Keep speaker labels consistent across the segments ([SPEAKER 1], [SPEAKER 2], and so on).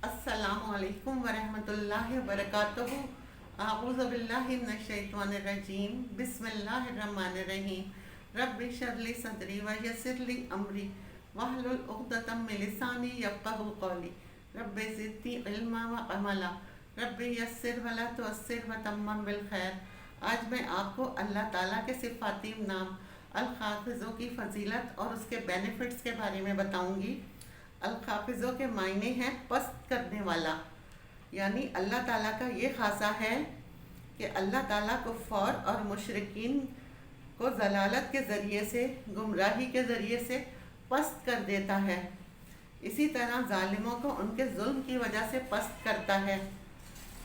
[SPEAKER 1] अस्सलामुअलैकुम वरहमतुल्लाहि वबरकातुहू। अऊज़ु बिल्लाहि मिनश्शैतानिर्रजीम। बिस्मिल्लाहिर्रहमानिर्रहीम। रब्बि इश्रह ली सदरी वयस्सिर ली अमरी वहलुल उक़दतम मिन लिसानी यफ़क़हू क़ौली। रब्बि ज़िदनी इल्मा व अमला। रब्बि यस्सिर वला तुअस्सिर व तम्मिम बिल खैर। आज मैं आपको अल्लाह ताला के सिफ़ाती नाम अल-हाफ़िज़ों की फ़जीलत और उसके बेनिफिट्स के बारे में बताऊंगी। अल-हाफ़िज़ों के मायने हैं पस्त करने वाला, यानी अल्लाह ताला का ये खासा है कि अल्लाह ताला कुफ़ार और मुशरिकीन को ज़लालत के ज़रिए से, गुमराही के ज़रिए से पस्त कर देता है। इसी तरह ज़ालिमों को उनके जुल्म की वजह से पस्त करता है।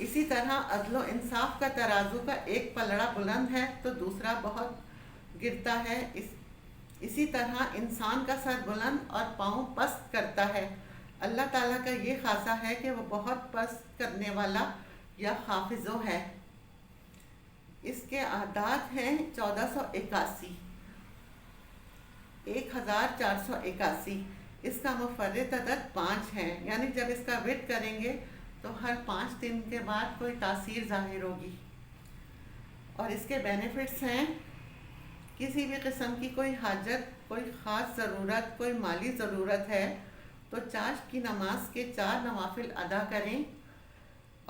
[SPEAKER 1] इसी तरह अदल व इंसाफ का तराजू का एक पलड़ा बुलंद है तो दूसरा बहुत गिरता है। इसी तरह इंसान का सर बुलंद और पाँव पस्त करता है। अल्लाह ताला का ये खासा है कि वो बहुत पस्त करने वाला या हाफिज़ो है। इसके आदात हैं 1481, 1481। इसका मुफर्रिद अदद 5 है, यानी जब इसका विर्द करेंगे तो हर 5 दिन के बाद कोई तासीर ज़ाहिर होगी। और इसके बेनिफिट्स हैं, किसी भी किस्म की कोई हाजत, कोई ख़ास ज़रूरत, कोई माली ज़रूरत है तो चाश की नमाज के 4 नवाफिल अदा करें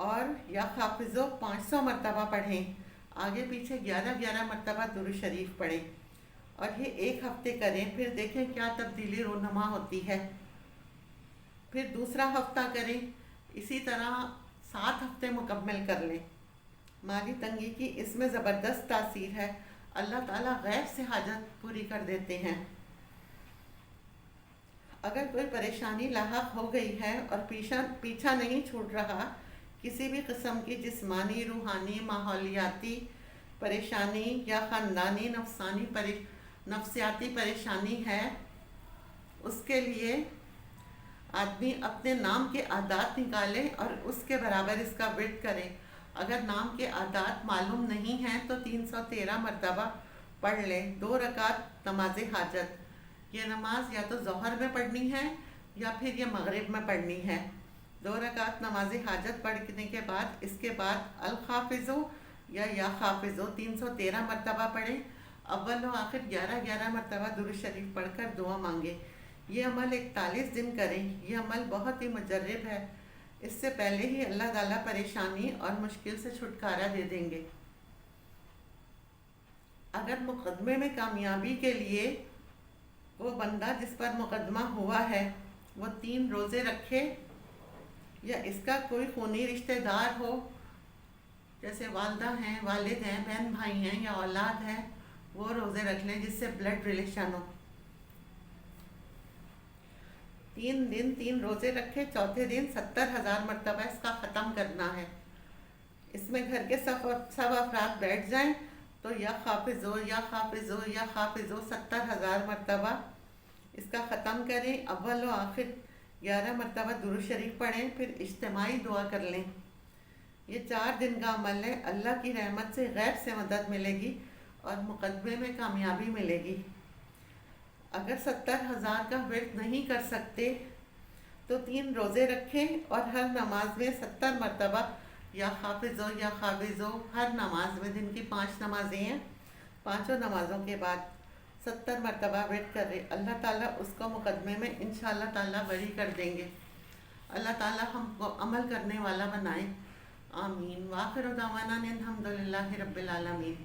[SPEAKER 1] और या हाफिज़ो 500 मरतबा पढ़ें। आगे पीछे 11-11 मरतबा दुरूद शरीफ पढ़ें और ये 1 हफ़्ते करें। फिर देखें क्या तब्दीली रोनमा होती है। फिर दूसरा हफ्ता करें। इसी तरह 7 हफ्ते मुकम्मल कर लें। माली तंगी की इसमें ज़बरदस्त तासीर है। अल्लाह ताला गैब से हाजत पूरी कर देते हैं। अगर कोई परेशानी लाहक हो गई है और पीछा नहीं छूट रहा, किसी भी किस्म की जिस्मानी, रूहानी, माहौलियाती परेशानी या ख़ानदानी नफ्सियाती परेशानी है, उसके लिए आदमी अपने नाम के आदात निकाले और उसके बराबर इसका विर्द करे। अगर नाम के आदात मालूम नहीं हैं तो 313 मरतबा पढ़ लें। 2 रकात नमाज हाजत। ये नमाज या तो ज़ोहर में पढ़नी है या फिर ये मगरिब में पढ़नी है। 2 रकात नमाज हाजत पढ़ने के बाद इसके बाद अल-हाफ़िज़ो या हाफ़िज़ो 313 मरतबा पढ़ें। अव्वल व आखिर 11-11 मरतबा दुरूद शरीफ पढ़कर दुआ मांगे। ये अमल 41 दिन करें। ये अमल बहुत ही मुजर्रब है। इससे पहले ही अल्लाह ताला परेशानी और मुश्किल से छुटकारा दे देंगे। अगर मुकदमे में कामयाबी के लिए वो बंदा जिस पर मुकदमा हुआ है वो 3 रोज़े रखे, या इसका कोई खूनी रिश्तेदार हो, जैसे वालदा हैं, वालिद हैं, बहन भाई हैं या औलाद है, वो रोज़े रख लें जिससे ब्लड रिलेशन हो। 3 दिन 3 रोज़े रखे, चौथे दिन 70,000 मरतबा इसका ख़त्म करना है। इसमें घर के सब अफराद बैठ जाएं तो या हाफ़िज़ो या हाफ़िज़ो या हाफ़िज़ो 70,000 मरतबा इसका ख़त्म करें। अव्वल व आखिर 11 मरतबा दुरूद शरीफ पढ़ें, फिर इज्तिमाई दुआ कर लें। ये 4 दिन का अमल है। अल्लाह की रहमत से गैब से मदद मिलेगी और मुकदमे में कामयाबी मिलेगी। अगर 70,000 का विर्द नहीं कर सकते तो 3 रोज़े रखें और हर नमाज में 70 मरतबा या हाफ़िज़ो या हाफ़िज़ो, हर नमाज में, दिन की 5 नमाज़ें हैं, 5 नमाज़ों के बाद 70 मरतबा विर्द करें। अल्लाह ताला उसको मुकदमे में इंशाअल्लाह ताला बरी कर देंगे। अल्लाह ताला हमको अमल करने वाला बनाए। आमीन। वाखिर दावाना अनिल हम्दुलिल्लाहि रब्बिल आलमीन।